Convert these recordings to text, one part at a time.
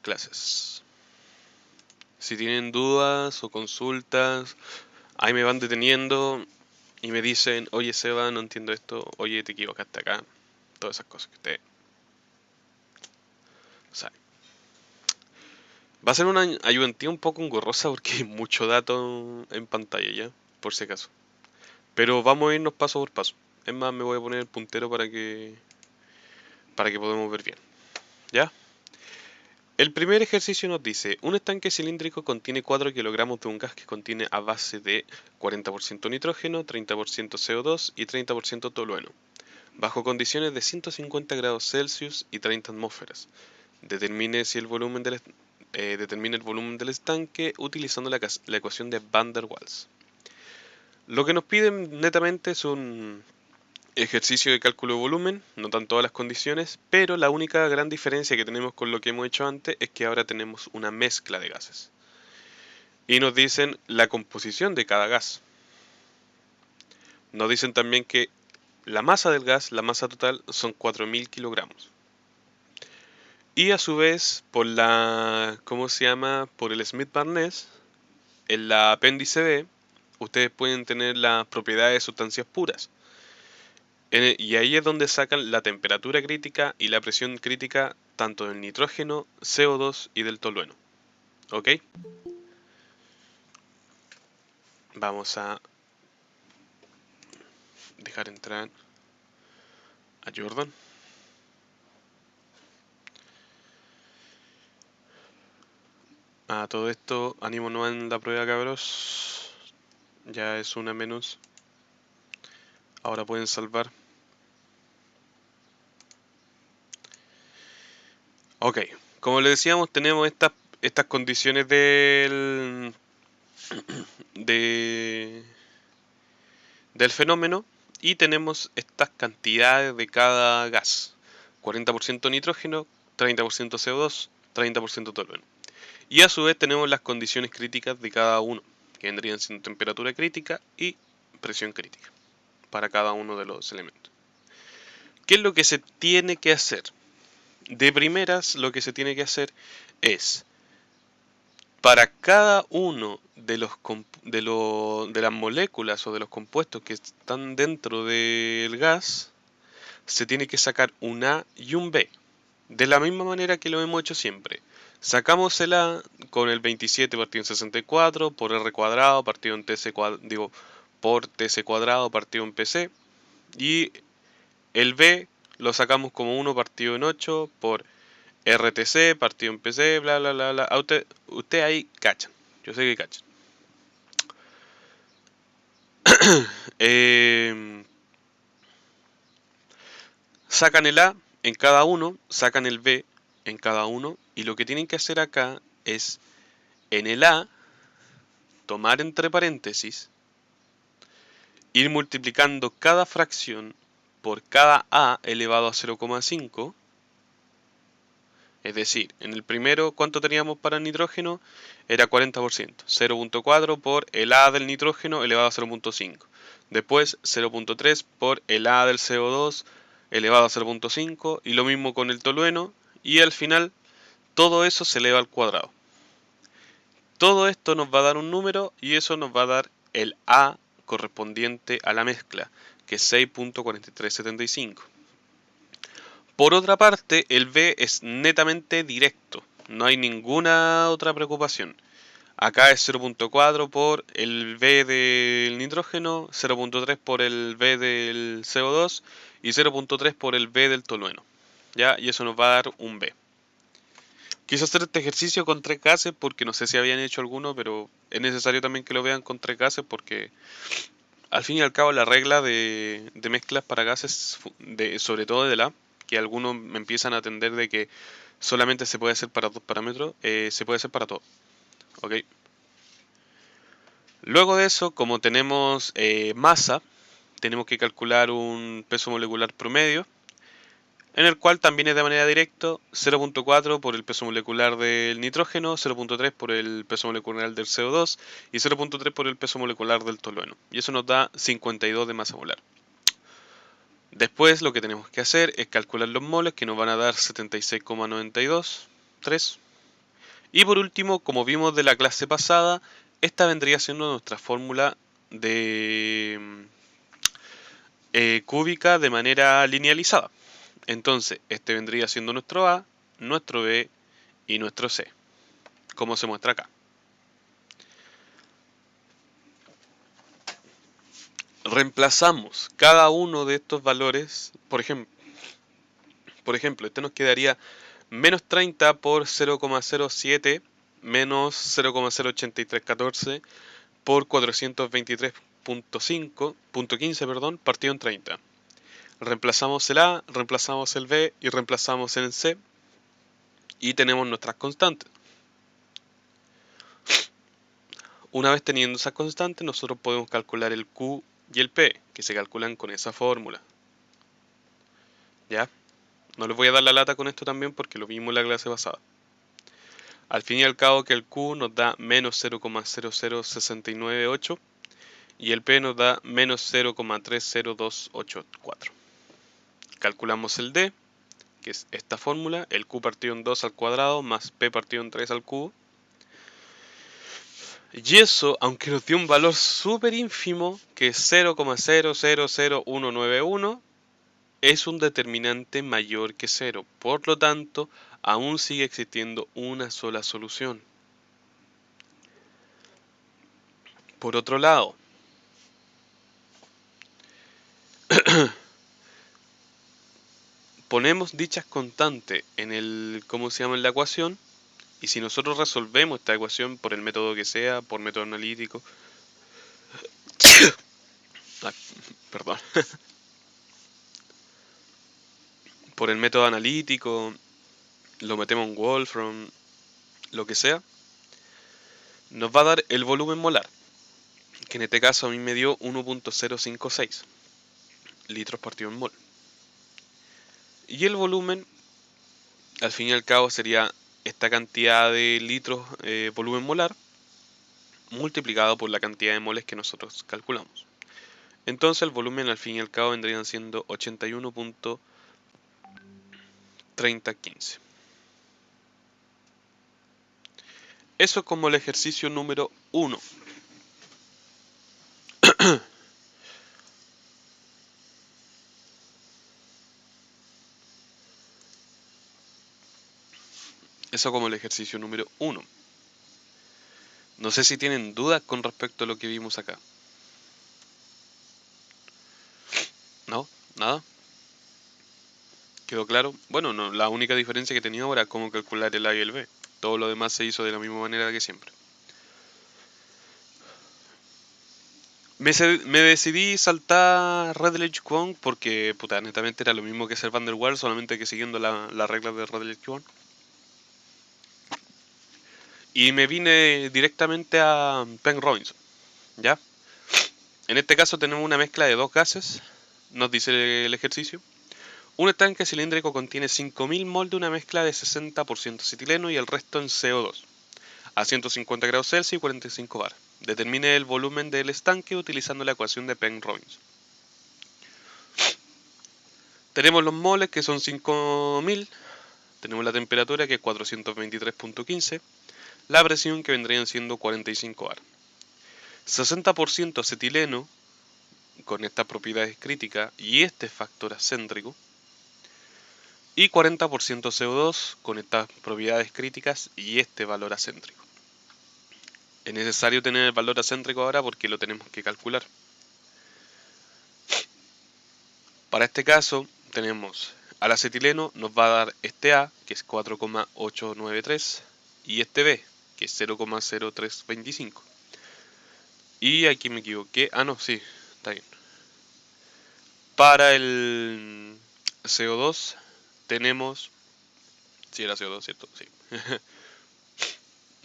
clases. Si tienen dudas o consultas, ahí me van deteniendo y me dicen, oye Seba, no entiendo esto, oye te equivocaste acá, todas esas cosas que usted sabe. Va a ser una ayudantía un poco engorrosa porque hay mucho dato en pantalla ya, por si acaso. Pero vamos a irnos paso por paso. Es más, me voy a poner el puntero para que podamos ver bien. ¿Ya? El primer ejercicio nos dice, un estanque cilíndrico contiene 4 kilogramos de un gas que contiene a base de 40% nitrógeno, 30% CO2 y 30% tolueno, bajo condiciones de 150 grados Celsius y 30 atmósferas. Determine el volumen del estanque utilizando la ecuación de Van der Waals. Lo que nos piden netamente es un ejercicio de cálculo de volumen, no dan todas las condiciones, pero la única gran diferencia que tenemos con lo que hemos hecho antes es que ahora tenemos una mezcla de gases. Y nos dicen la composición de cada gas. Nos dicen también que la masa del gas, la masa total, son 4.000 kilogramos. Y a su vez, ¿cómo se llama? Por el Smith-Barnes, en la apéndice B, ustedes pueden tener las propiedades de sustancias puras. Y ahí es donde sacan la temperatura crítica y la presión crítica tanto del nitrógeno, CO2 y del tolueno. ¿Ok? Vamos a dejar entrar a Jordan. A todo esto, ánimo no en la prueba, cabros. Ya es una menos. Ahora pueden salvar. Ok, como les decíamos, tenemos estas condiciones de, del fenómeno y tenemos estas cantidades de cada gas. 40% nitrógeno, 30% CO2, 30% tolueno. Y a su vez tenemos las condiciones críticas de cada uno, que vendrían siendo temperatura crítica y presión crítica para cada uno de los elementos. ¿Qué es lo que se tiene que hacer? De primeras, lo que se tiene que hacer es, para cada uno de las moléculas o de los compuestos que están dentro del gas, se tiene que sacar un A y un B. De la misma manera que lo hemos hecho siempre. Sacamos el A con el 27 partido en 64 por R cuadrado partido en TC cuadrado, por TC cuadrado partido en PC. Y el B lo sacamos como 1 partido en 8 por RTC partido en PC, bla bla bla bla. Usted ahí cachan. Yo sé que cachan. Eh, Sacan el A en cada uno, sacan el B en cada uno. Y lo que tienen que hacer acá es en el A tomar entre paréntesis, ir multiplicando cada fracción por cada A elevado a 0,5. Es decir, en el primero, ¿cuánto teníamos para el nitrógeno? Era 40%. 0,4 por el A del nitrógeno elevado a 0,5. Después 0,3 por el A del CO2 elevado a 0,5. Y lo mismo con el tolueno. Y al final, todo eso se eleva al cuadrado. Todo esto nos va a dar un número y eso nos va a dar el A correspondiente a la mezcla, que es 6.4375. Por otra parte, el B es netamente directo, no hay ninguna otra preocupación. Acá es 0.4 por el B del nitrógeno, 0.3 por el B del CO2 y 0.3 por el B del tolueno. ¿Ya? Y eso nos va a dar un B. Quise hacer este ejercicio con 3 gases porque no sé si habían hecho alguno, pero es necesario también que lo vean con 3 gases porque al fin y al cabo la regla de mezclas para gases, sobre todo de la, que algunos me empiezan a atender de que solamente se puede hacer para 2 parámetros, se puede hacer para todo. ¿Ok? Luego de eso, como tenemos masa, tenemos que calcular un peso molecular promedio, en el cual también es de manera directa 0.4 por el peso molecular del nitrógeno, 0.3 por el peso molecular del CO2 y 0.3 por el peso molecular del tolueno. Y eso nos da 52 de masa molar. Después lo que tenemos que hacer es calcular los moles que nos van a dar 76,923. Y por último, como vimos de la clase pasada, esta vendría siendo nuestra fórmula de cúbica de manera linealizada. Entonces, este vendría siendo nuestro A, nuestro B y nuestro C, como se muestra acá. Reemplazamos cada uno de estos valores, por ejemplo, este nos quedaría menos 30 por 0,07 menos 0,08314 por 423.15, partido en 30. Reemplazamos el A, reemplazamos el B y reemplazamos el C y tenemos nuestras constantes. Una vez teniendo esas constantes, nosotros podemos calcular el Q y el P, que se calculan con esa fórmula. ¿Ya? No les voy a dar la lata con esto también porque lo vimos en la clase pasada. Al fin y al cabo que el Q nos da menos 0,00698 y el P nos da menos 0,30284. Calculamos el D, que es esta fórmula, el Q partido en 2 al cuadrado más P partido en 3 al cubo. Y eso, aunque nos dio un valor súper ínfimo, que es 0,000191, es un determinante mayor que 0. Por lo tanto, aún sigue existiendo una sola solución. Por otro lado, ponemos dichas constantes en el, ¿cómo se llama?, en la ecuación, y si nosotros resolvemos esta ecuación por el método que sea, por método analítico, perdón, por el método analítico, lo metemos en Wolfram, lo que sea, nos va a dar el volumen molar, que en este caso a mí me dio 1.056 litros partido en mol. Y el volumen, al fin y al cabo, sería esta cantidad de litros volumen molar multiplicado por la cantidad de moles que nosotros calculamos. Entonces el volumen al fin y al cabo vendrían siendo 81.3015. Eso como el ejercicio número 1. Eso como el ejercicio número 1. No sé si tienen dudas con respecto a lo que vimos acá. ¿No? ¿Nada? ¿Quedó claro? Bueno, no, la única diferencia que tenía ahora es cómo calcular el A y el B. Todo lo demás se hizo de la misma manera que siempre. Me decidí saltar Redledge Kwong porque, puta, netamente era lo mismo que ser Van der Waals, solamente que siguiendo las reglas de Redledge Kwong. Y me vine directamente a Penn Robinson, ¿ya? En este caso tenemos una mezcla de dos gases, nos dice el ejercicio. Un estanque cilíndrico contiene 5000 mol de una mezcla de 60% acetileno y el resto en CO2, a 150 grados Celsius y 45 bar. Determine el volumen del estanque utilizando la ecuación de Penn Robinson. Tenemos los moles que son 5000, tenemos la temperatura que es 423.15, la presión que vendrían siendo 45 bar. 60% acetileno con estas propiedades críticas y este factor acéntrico, y 40% CO2 con estas propiedades críticas y este valor acéntrico. Es necesario tener el valor acéntrico ahora porque lo tenemos que calcular. Para este caso tenemos al acetileno, nos va a dar este A, que es 4,893, y este B, que es 0,0325. Y aquí me equivoqué, no, sí, está bien. Para el CO2 tenemos, sí era CO2, ¿cierto? Sí.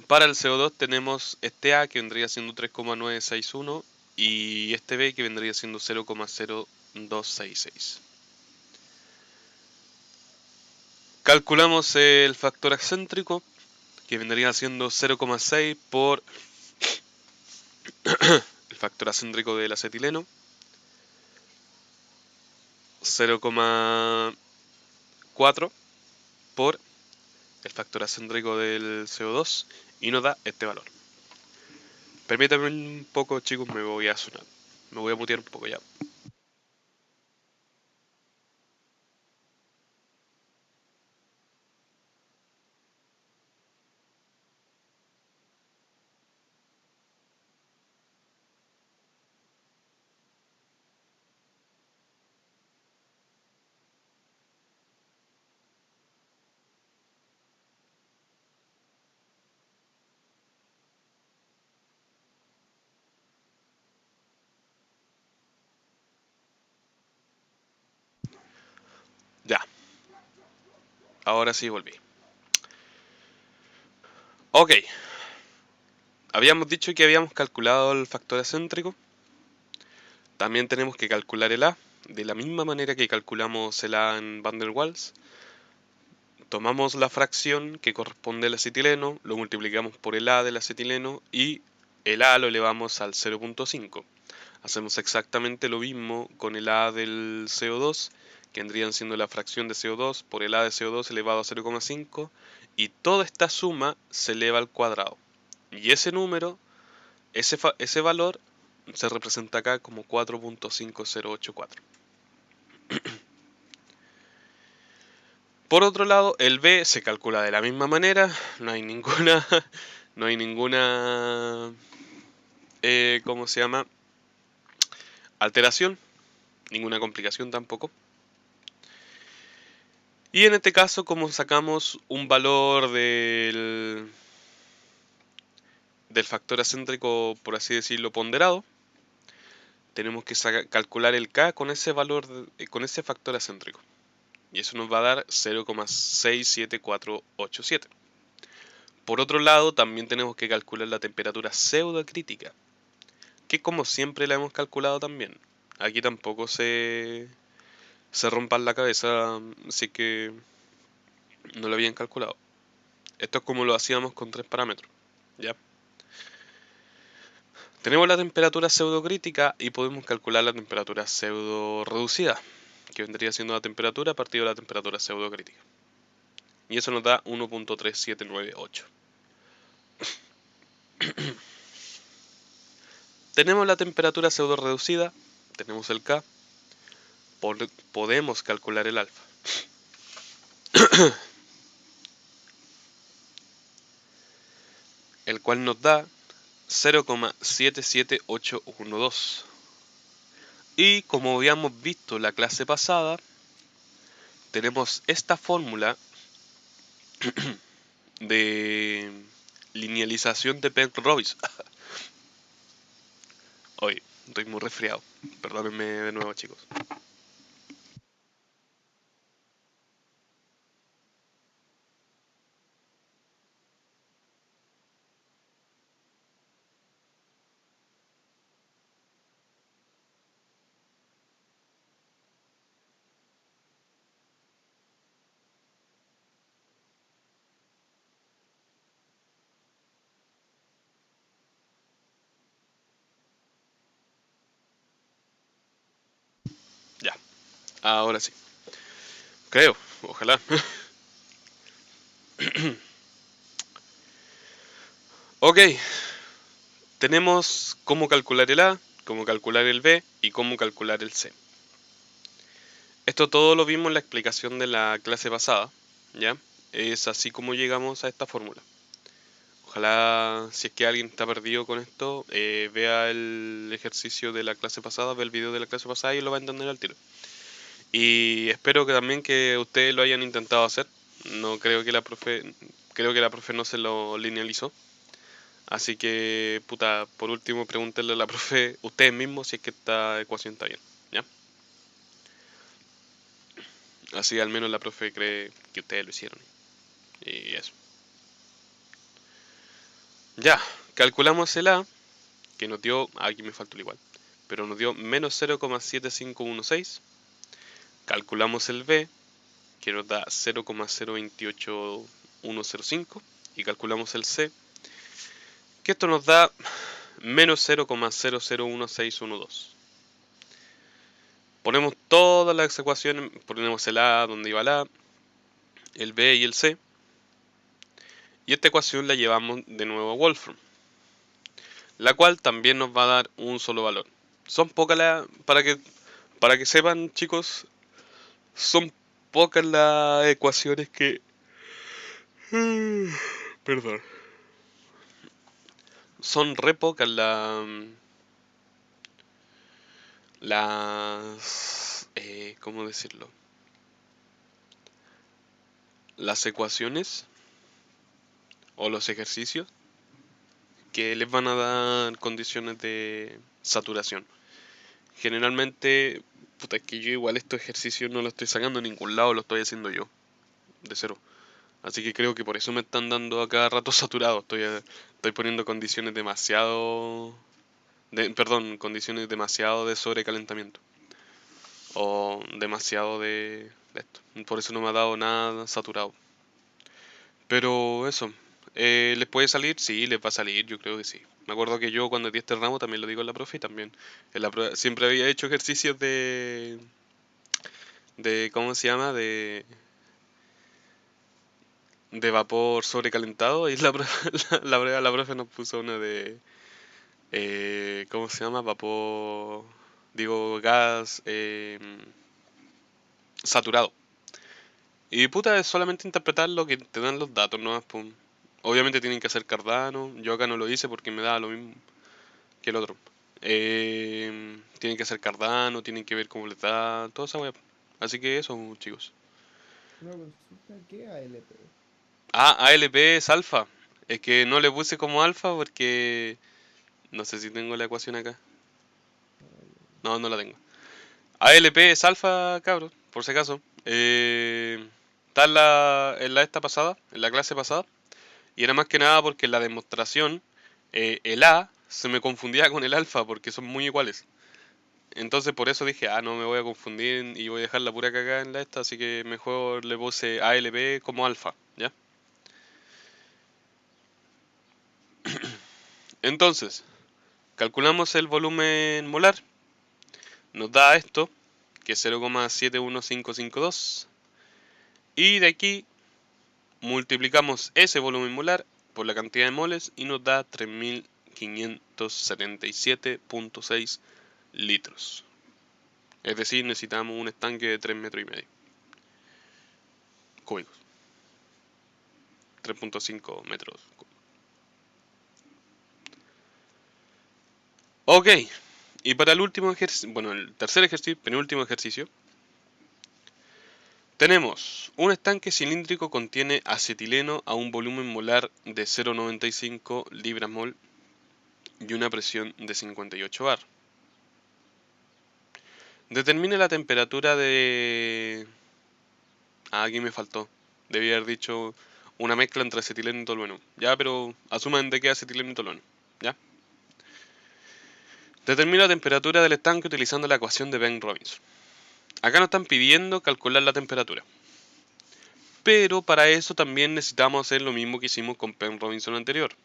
Para el CO2 tenemos este A que vendría siendo 3,961 y este B que vendría siendo 0,0266. Calculamos el factor excéntrico que vendría siendo 0,6 por el factor acéntrico del acetileno, 0,4 por el factor acéntrico del CO2 y nos da este valor. Permítanme un poco, chicos, me voy a sonar. Me voy a mutear un poco ya. Ya, ahora sí volví. Ok, habíamos dicho que habíamos calculado el factor acéntrico. También tenemos que calcular el A. De la misma manera que calculamos el A en Van der Waals, tomamos la fracción que corresponde al acetileno, lo multiplicamos por el A del acetileno y el A lo elevamos al 0.5. Hacemos exactamente lo mismo con el A del CO2, que vendrían siendo la fracción de CO2 por el A de CO2 elevado a 0,5, y toda esta suma se eleva al cuadrado. Y ese número, ese valor, se representa acá como 4.5084. Por otro lado, el B se calcula de la misma manera, no hay ninguna, no hay ninguna, ¿cómo se llama? Alteración, ninguna complicación tampoco. Y en este caso, como sacamos un valor del factor acéntrico, por así decirlo, ponderado, tenemos que calcular el K con ese valor, con ese factor acéntrico. Y eso nos va a dar 0,67487. Por otro lado, también tenemos que calcular la temperatura pseudocrítica, que como siempre la hemos calculado también. Aquí tampoco se rompan la cabeza si es que no lo habían calculado. Esto es como lo hacíamos con tres parámetros. ¿Ya? Tenemos la temperatura pseudocrítica y podemos calcular la temperatura pseudo reducida, que vendría siendo la temperatura partido de la temperatura pseudocrítica. Y eso nos da 1.3798. Tenemos la temperatura pseudo reducida, tenemos el K, podemos calcular el alfa. El cual nos da 0,77812. Y como habíamos visto la clase pasada, tenemos esta fórmula de linealización de Penrose. Hoy estoy muy resfriado. Perdónenme de nuevo, chicos. Ya, ahora sí. Creo, ojalá. Ok, tenemos cómo calcular el A, cómo calcular el B y cómo calcular el C. Esto todo lo vimos en la explicación de la clase pasada, ¿ya? Es así como llegamos a esta fórmula. Ojalá, si es que alguien está perdido con esto, vea el ejercicio de la clase pasada, vea el video de la clase pasada y lo va a entender al tiro. Y espero que también que ustedes lo hayan intentado hacer. No creo que la profe, creo que la profe no se lo linealizó. Así que, puta, por último, pregúntenle a la profe ustedes mismos si es que esta ecuación está bien, ¿ya? Así al menos la profe cree que ustedes lo hicieron. Y eso. Ya, calculamos el A, que nos dio, aquí me faltó el igual, pero nos dio menos 0,7516. Calculamos el B, que nos da 0,028105. Y calculamos el C, que esto nos da menos 0,001612. Ponemos todas las ecuaciones, ponemos el A donde iba el A, el B y el C. Y esta ecuación la llevamos de nuevo a Wolfram, la cual también nos va a dar un solo valor. Son pocas las, para que sepan chicos, son pocas las ecuaciones que... Perdón. Son re pocas las... ¿cómo decirlo? Las ecuaciones o los ejercicios que les van a dar condiciones de saturación. Generalmente, puta, es que yo igual estos ejercicios no los estoy sacando en ningún lado, lo estoy haciendo yo, de cero. Así que creo que por eso me están dando a cada rato saturado. Estoy poniendo condiciones demasiado... perdón, condiciones demasiado de sobrecalentamiento. O demasiado de esto. Por eso no me ha dado nada saturado. Pero eso, ¿les puede salir? Sí, les va a salir, yo creo que sí. Me acuerdo que yo cuando di este ramo también lo digo en la profe y también siempre había hecho ejercicios ¿cómo se llama? De vapor sobrecalentado y la profe nos puso una de, ¿cómo se llama? Vapor, digo, gas saturado. Y puta, es solamente interpretar lo que te dan los datos, ¿no? Pum. Obviamente tienen que hacer Cardano, yo acá no lo hice porque me daba lo mismo que el otro. Tienen que hacer Cardano, tienen que ver cómo les da, toda esa web. Así que eso, chicos. Una consulta, ¿qué ALP? Ah, ALP es alfa. Es que no le puse como alfa porque no sé si tengo la ecuación acá. No, no la tengo. ALP es alfa, cabros, por si acaso. Está en la esta pasada, en la clase pasada. Y era más que nada porque en la demostración el A se me confundía con el alfa porque son muy iguales. Entonces por eso dije, no me voy a confundir y voy a dejar la pura cagada en la esta, así que mejor le puse ALP como alfa, ¿ya? Entonces, calculamos el volumen molar, nos da esto, que es 0,71552, y de aquí multiplicamos ese volumen molar por la cantidad de moles y nos da 3577,6 litros. Es decir, necesitamos un estanque de 3 metros y medio cúbicos, 3,5 metros cúbicos. Ok, y para el último ejercicio, bueno, el tercer ejercicio, penúltimo ejercicio, tenemos un estanque cilíndrico contiene acetileno a un volumen molar de 0,95 libras mol y una presión de 58 bar. Determine la temperatura de... aquí me faltó. Debía haber dicho una mezcla entre acetileno y tolueno. Ya, pero asuman de qué acetileno y tolueno. Ya. Determina la temperatura del estanque utilizando la ecuación de Ben-Robinson. Acá nos están pidiendo calcular la temperatura. Pero para eso también necesitamos hacer lo mismo que hicimos con Ben-Robinson anterior,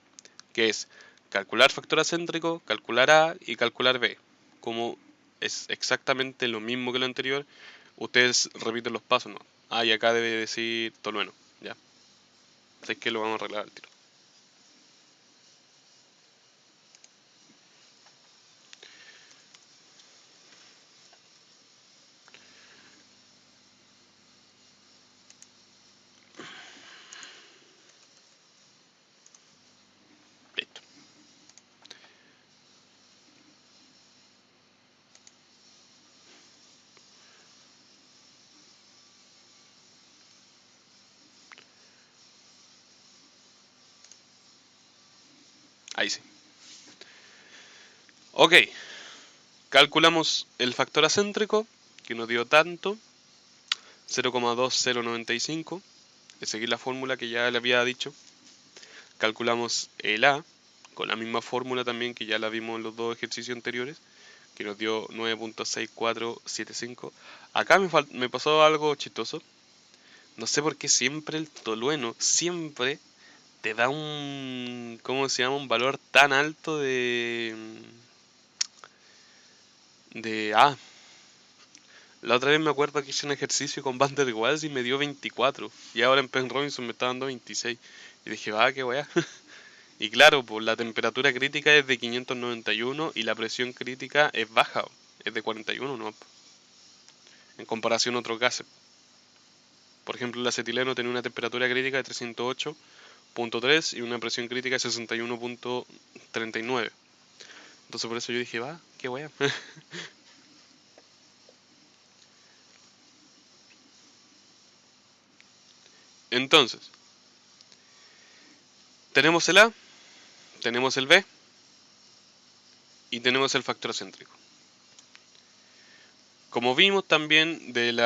que es calcular factor acéntrico, calcular A y calcular B. Como es exactamente lo mismo que lo anterior, ustedes repiten los pasos, ¿no? Y acá debe decir tolueno, ya. Así que lo vamos a arreglar al tiro. Listo. Ahí sí. Ok. Calculamos el factor acéntrico, que nos dio tanto, 0,2095. Es seguir la fórmula que ya le había dicho. Calculamos el A, con la misma fórmula también que ya la vimos en los dos ejercicios anteriores, que nos dio 9.6475. Acá me pasó algo chistoso. No sé por qué siempre el tolueno, siempre te da un, ¿cómo se llama? Un valor tan alto de la otra vez me acuerdo que hice un ejercicio con Van der Waals y me dio 24. Y ahora en Penn Robinson me está dando 26. Y dije, va, qué weá. Y claro, pues la temperatura crítica es de 591 y la presión crítica es baja, es de 41, ¿no? En comparación a otros gases. Por ejemplo, el acetileno tiene una temperatura crítica de 308.3 y una presión crítica de 61.39. Entonces por eso yo dije, va, qué wea. Entonces, tenemos el A, tenemos el B y tenemos el factor acéntrico. Como vimos también del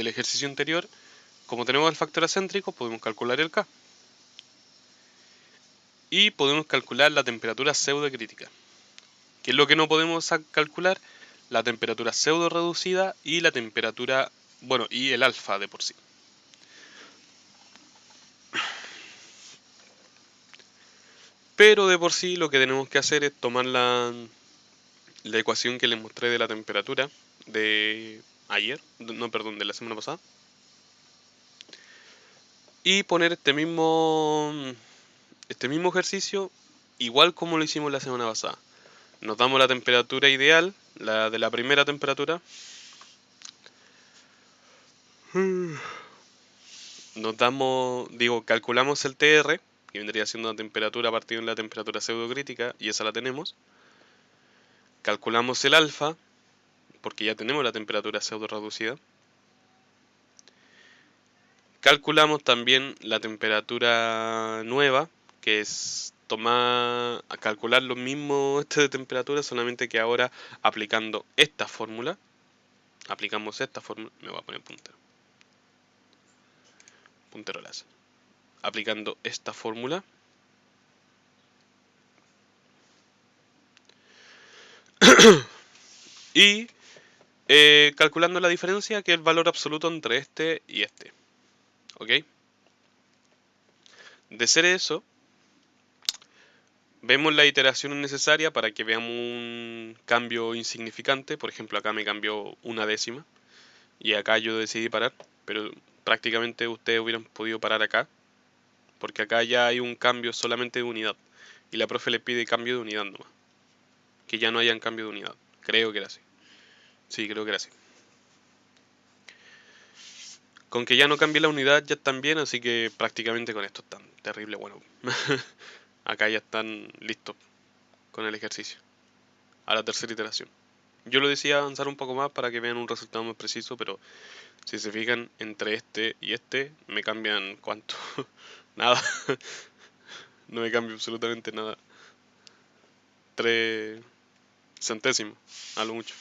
ejercicio anterior, como tenemos el factor acéntrico, podemos calcular el K. Y podemos calcular la temperatura pseudocrítica. ¿Qué es lo que no podemos calcular? La temperatura pseudo reducida y la temperatura, bueno, y el alfa de por sí. Pero de por sí lo que tenemos que hacer es tomar la ecuación que les mostré de la temperatura de ayer, no, perdón, de la semana pasada, y poner este mismo ejercicio igual como lo hicimos la semana pasada. Nos damos la temperatura ideal, la de la primera temperatura. Calculamos el TR, que vendría siendo la temperatura a partir de la temperatura pseudocrítica, y esa la tenemos. Calculamos el alfa, porque ya tenemos la temperatura pseudo reducida. Calculamos también la temperatura nueva, que es calcular lo mismo de temperatura, solamente que ahora aplicando esta fórmula. Aplicamos esta fórmula, me voy a poner puntero láser. Aplicando esta fórmula. Y calculando la diferencia, que es el valor absoluto entre este y este. ¿Ok? De ser eso, vemos la iteración necesaria para que veamos un cambio insignificante. Por ejemplo, acá me cambió una décima y acá yo decidí parar, pero prácticamente ustedes hubieran podido parar acá, porque acá ya hay un cambio solamente de unidad y la profe le pide cambio de unidad nomás, que ya no hayan cambio de unidad. Creo que era así. Sí, creo que era así. Con que ya no cambie la unidad ya están bien, así que prácticamente con esto están terrible bueno. Acá ya están listos con el ejercicio, a la tercera iteración. Yo lo decía avanzar un poco más para que vean un resultado más preciso, pero si se fijan entre este y este, me cambian cuánto. Nada, no me cambia absolutamente nada. 3 centésimos, a lo mucho.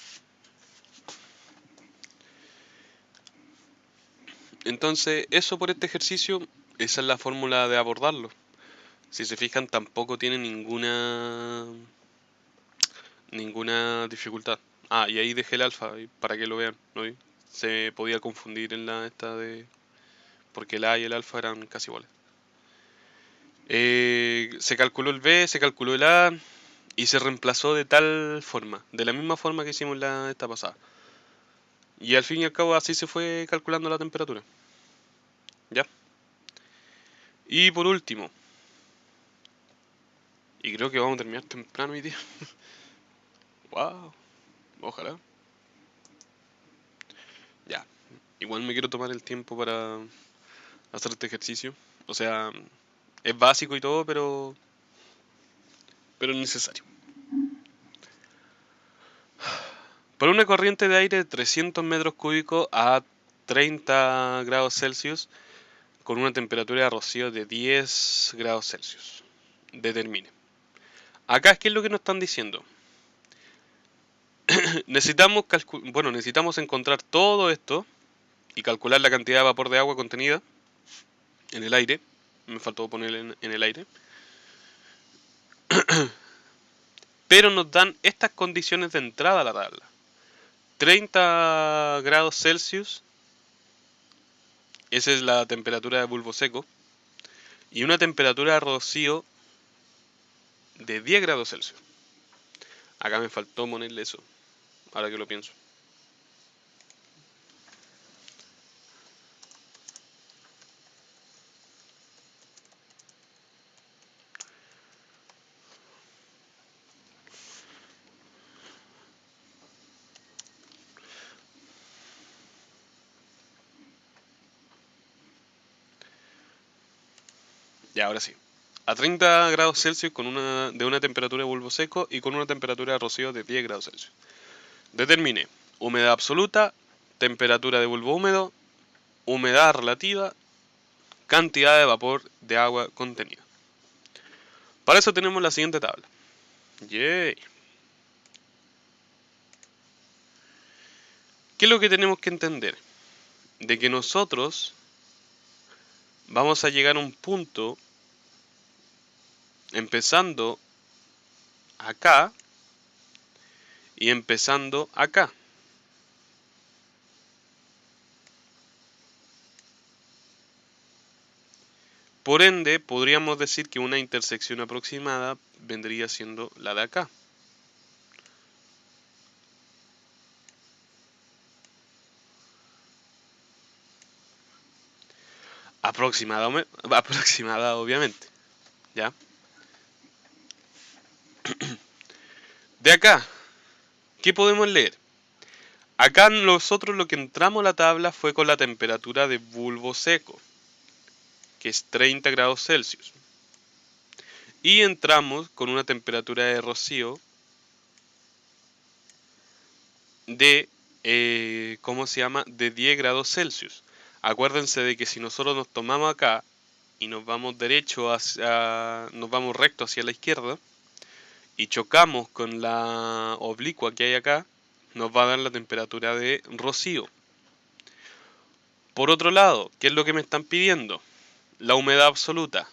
Entonces, eso por este ejercicio, esa es la fórmula de abordarlo. Si se fijan, tampoco tiene ninguna dificultad. Ah, y ahí dejé el alfa para que lo vean, ¿no? Se podía confundir en la esta de... porque el A y el alfa eran casi iguales. Se calculó el B, se calculó el A y se reemplazó de tal forma, de la misma forma que hicimos la esta pasada. Y al fin y al cabo así se fue calculando la temperatura. ¿Ya? Y por último, y creo que vamos a terminar temprano hoy día. Wow, ojalá. Ya. Igual me quiero tomar el tiempo para hacer este ejercicio. O sea, es básico y todo, pero es necesario. Por una corriente de aire de 300 metros cúbicos a 30 grados Celsius con una temperatura de rocío de 10 grados Celsius. Determine. Acá es que es lo que nos están diciendo. necesitamos encontrar todo esto y calcular la cantidad de vapor de agua contenida en el aire. Me faltó poner en el aire. Pero nos dan estas condiciones de entrada a la tabla. 30 grados Celsius, esa es la temperatura de bulbo seco, y una temperatura de rocío de 10 grados Celsius. Acá me faltó ponerle eso, ahora que lo pienso. Ya, ahora sí. A 30 grados Celsius de una temperatura de bulbo seco y con una temperatura de rocío de 10 grados Celsius. Determine humedad absoluta, temperatura de bulbo húmedo, humedad relativa, cantidad de vapor de agua contenida. Para eso tenemos la siguiente tabla. Yay. ¿Qué es lo que tenemos que entender? De que nosotros vamos a llegar a un punto empezando acá y empezando acá. Por ende, podríamos decir que una intersección aproximada vendría siendo la de acá. Aproximada obviamente, ¿ya? De acá, ¿qué podemos leer? Acá nosotros lo que entramos a la tabla fue con la temperatura de bulbo seco, que es 30 grados Celsius. Y entramos con una temperatura de rocío de, ¿cómo se llama? De 10 grados Celsius. Acuérdense de que si nosotros nos tomamos acá y nos vamos nos vamos recto hacia la izquierda y chocamos con la oblicua que hay acá, nos va a dar la temperatura de rocío. Por otro lado, ¿qué es lo que me están pidiendo? La humedad absoluta.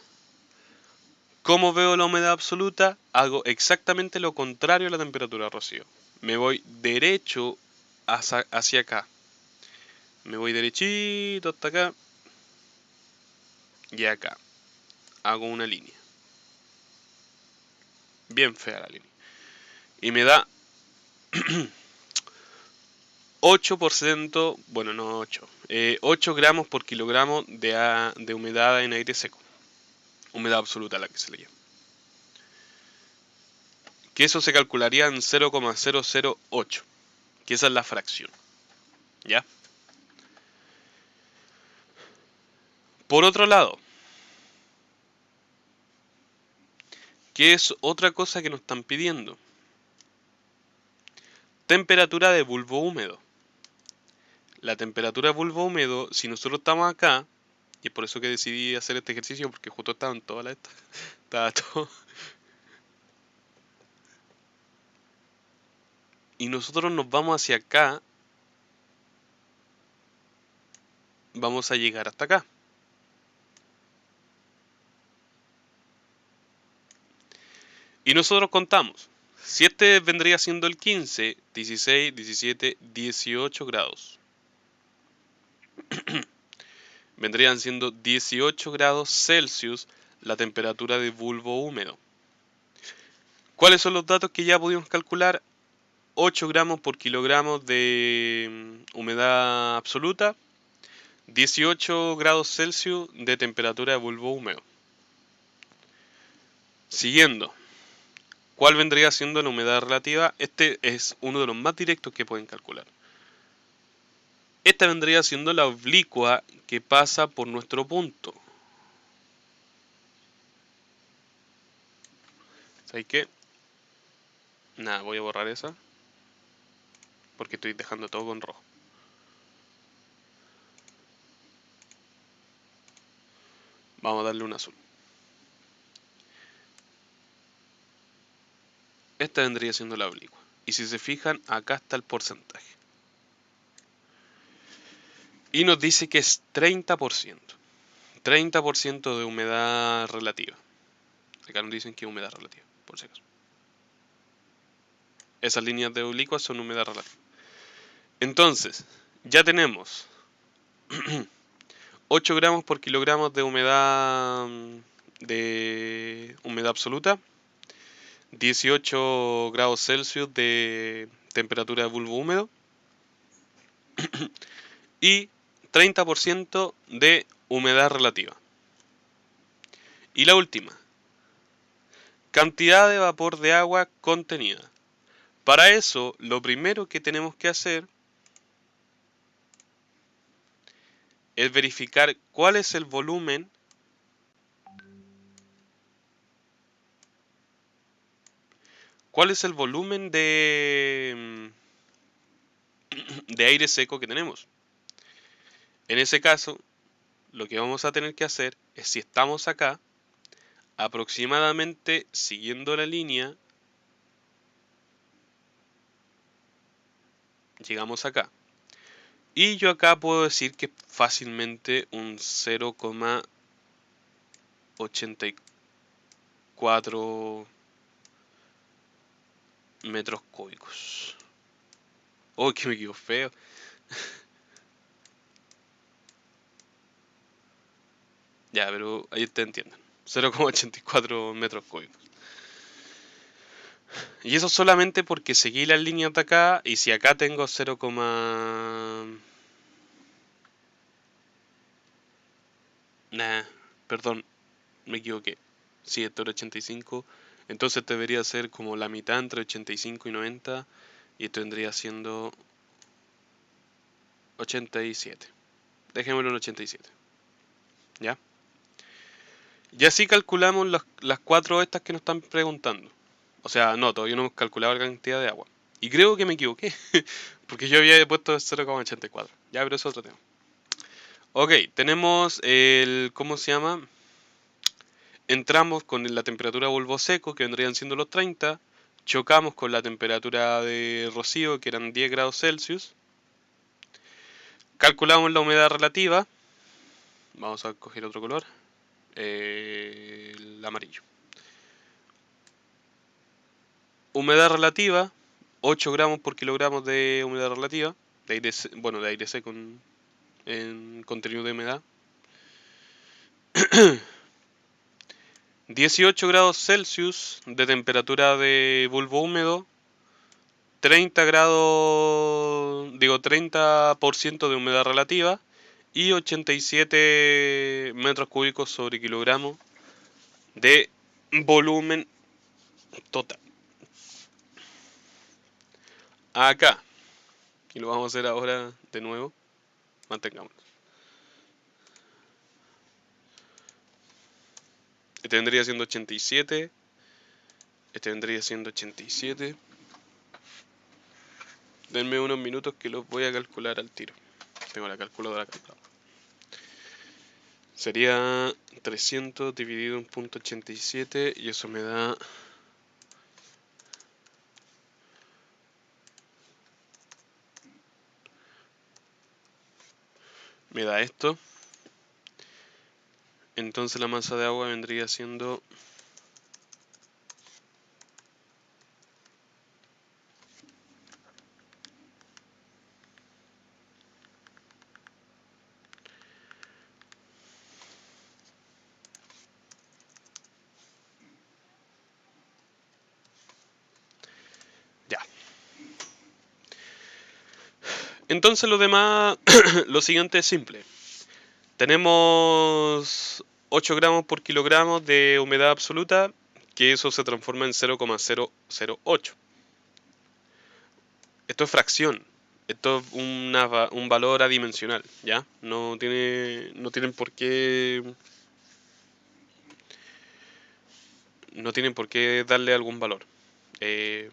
¿Cómo veo la humedad absoluta? Hago exactamente lo contrario a la temperatura de rocío. Me voy derecho hacia acá. Me voy derechito hasta acá y acá. Hago una línea. Bien fea la línea. Y me da 8%, bueno, no 8, 8 gramos por kilogramo de humedad en aire seco. Humedad absoluta a la que se le llama. Que eso se calcularía en 0,008, que esa es la fracción. ¿Ya? Por otro lado, ¿qué es otra cosa que nos están pidiendo? Temperatura de bulbo húmedo. La temperatura de bulbo húmedo, si nosotros estamos acá, y es por eso que decidí hacer este ejercicio, porque justo estaban todas las... Estaba todo... Y nosotros nos vamos hacia acá, vamos a llegar hasta acá. Y nosotros contamos. Si este vendría siendo el 15, 16, 17, 18 grados. Vendrían siendo 18 grados Celsius la temperatura de bulbo húmedo. ¿Cuáles son los datos que ya pudimos calcular? 8 gramos por kilogramo de humedad absoluta, 18 grados Celsius de temperatura de bulbo húmedo. Siguiendo, ¿cuál vendría siendo la humedad relativa? Este es uno de los más directos que pueden calcular. Esta vendría siendo la oblicua que pasa por nuestro punto. ¿Sabes qué? Nada, voy a borrar esa. Porque estoy dejando todo con rojo. Vamos a darle un azul. Esta vendría siendo la oblicua. Y si se fijan, acá está el porcentaje. Y nos dice que es 30%. 30% de humedad relativa. Acá nos dicen que es humedad relativa, por si acaso. Esas líneas de oblicuas son humedad relativa. Entonces, ya tenemos 8 gramos por kilogramo de humedad absoluta, 18 grados Celsius de temperatura de bulbo húmedo y 30% de humedad relativa. Y la última, cantidad de vapor de agua contenida. Para eso, lo primero que tenemos que hacer es verificar cuál es el volumen ¿cuál es el volumen de aire seco que tenemos? En ese caso, lo que vamos a tener que hacer es, si estamos acá, aproximadamente siguiendo la línea, llegamos acá. Y yo acá puedo decir que fácilmente un 0,84 metros cúbicos. Oh, que me quedó feo. Ya, pero ahí te entienden. 0,84 metros cúbicos. Y eso solamente porque seguí las líneas de acá. Y si acá tengo 0, nah, perdón, me equivoqué. Sí, esto era 85. Entonces debería ser como la mitad entre 85 y 90. Y esto vendría siendo 87. Dejémoslo en 87. ¿Ya? Y así calculamos las cuatro estas que nos están preguntando. O sea, no, todavía no hemos calculado la cantidad de agua. Y creo que me equivoqué. Porque yo había puesto 0,84. Ya, pero eso es otro tema. Ok, tenemos el... ¿Cómo se llama? Entramos con la temperatura de bulbo seco, que vendrían siendo los 30. Chocamos con la temperatura de rocío, que eran 10 grados Celsius. Calculamos la humedad relativa. Vamos a coger otro color. El amarillo. Humedad relativa, 8 gramos por kilogramo de humedad relativa. De aire, bueno, de aire seco en contenido de humedad. 18 grados Celsius de temperatura de bulbo húmedo, 30 grados, digo 30% de humedad relativa y 87 metros cúbicos sobre kilogramo de volumen total. Acá, y lo vamos a hacer ahora de nuevo, mantengámonos. Este vendría siendo 87. Este vendría siendo 87. Denme unos minutos que los voy a calcular al tiro. Tengo la calculadora calculada. Sería 300 dividido en .87 y eso me da... Me da esto. Entonces la masa de agua vendría siendo... Ya. Entonces lo demás... lo siguiente es simple. Tenemos 8 gramos por kilogramo de humedad absoluta, que eso se transforma en 0,008. Esto es fracción. Esto es un valor adimensional, ¿ya? No tienen por qué... No tienen por qué darle algún valor. Eh,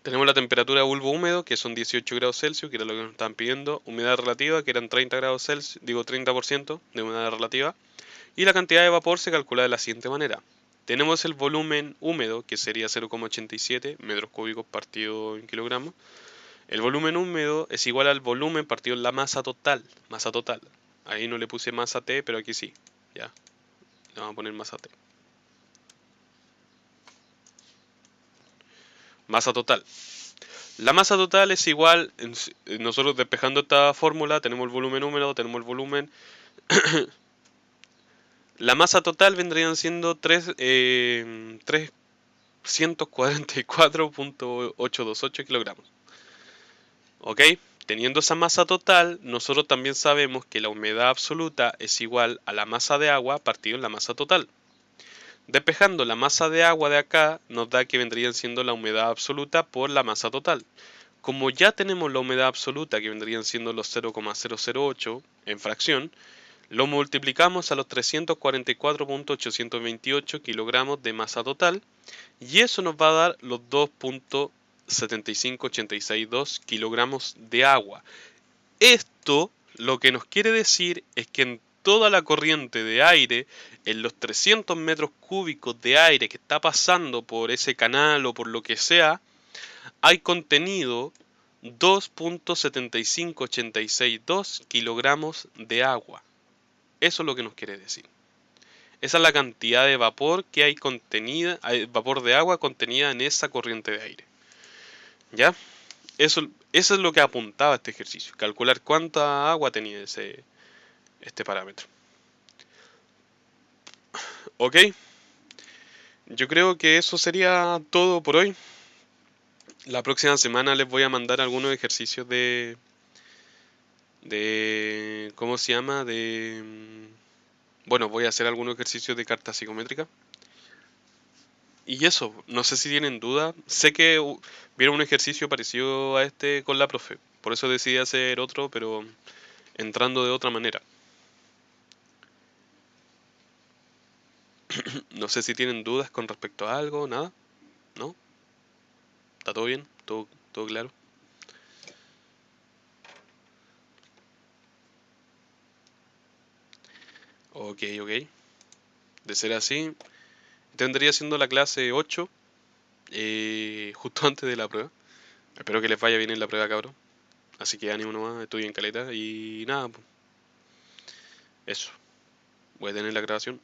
Tenemos la temperatura de bulbo húmedo, que son 18 grados Celsius, que era lo que nos estaban pidiendo. Humedad relativa, que eran 30 grados Celsius, digo 30% de humedad relativa. Y la cantidad de vapor se calcula de la siguiente manera. Tenemos el volumen húmedo, que sería 0,87 metros cúbicos partido en kilogramos. El volumen húmedo es igual al volumen partido en la masa total. Masa total. Ahí no le puse masa T, pero aquí sí. Ya. Le vamos a poner masa T. Masa total. La masa total es igual, nosotros despejando esta fórmula, tenemos el volumen húmedo, tenemos el volumen. La masa total vendrían siendo 344.828 kilogramos. ¿Ok? Teniendo esa masa total, nosotros también sabemos que la humedad absoluta es igual a la masa de agua partido en la masa total. Despejando la masa de agua de acá, nos da que vendrían siendo la humedad absoluta por la masa total. Como ya tenemos la humedad absoluta, que vendrían siendo los 0,008 en fracción, Lo multiplicamos a los 344.828 kilogramos de masa total y eso nos va a dar los 2.75862 kilogramos de agua. Esto lo que nos quiere decir es que en toda la corriente de aire, en los 300 metros cúbicos de aire que está pasando por ese canal o por lo que sea, hay contenido 2.75862 kilogramos de agua. Eso es lo que nos quiere decir. Esa es la cantidad de vapor que hay contenida, vapor de agua contenida en esa corriente de aire. ¿Ya? Eso es lo que apuntaba este ejercicio. Calcular cuánta agua tenía este parámetro. ¿Ok? Yo creo que eso sería todo por hoy. La próxima semana les voy a mandar algunos ejercicios ¿cómo se llama? Bueno, voy a hacer algunos ejercicios de carta psicométrica. Y eso, no sé si tienen duda. Sé que vieron un ejercicio parecido a este con la profe. Por eso decidí hacer otro, pero entrando de otra manera. No sé si tienen dudas con respecto a algo, nada, ¿no? ¿Está todo bien? ¿Todo claro? Ok, ok. De ser así, tendría siendo la clase 8, justo antes de la prueba. Espero que les vaya bien en la prueba, cabrón. Así que ánimo nomás, estudien caleta y nada, pues, eso. Voy a tener la grabación.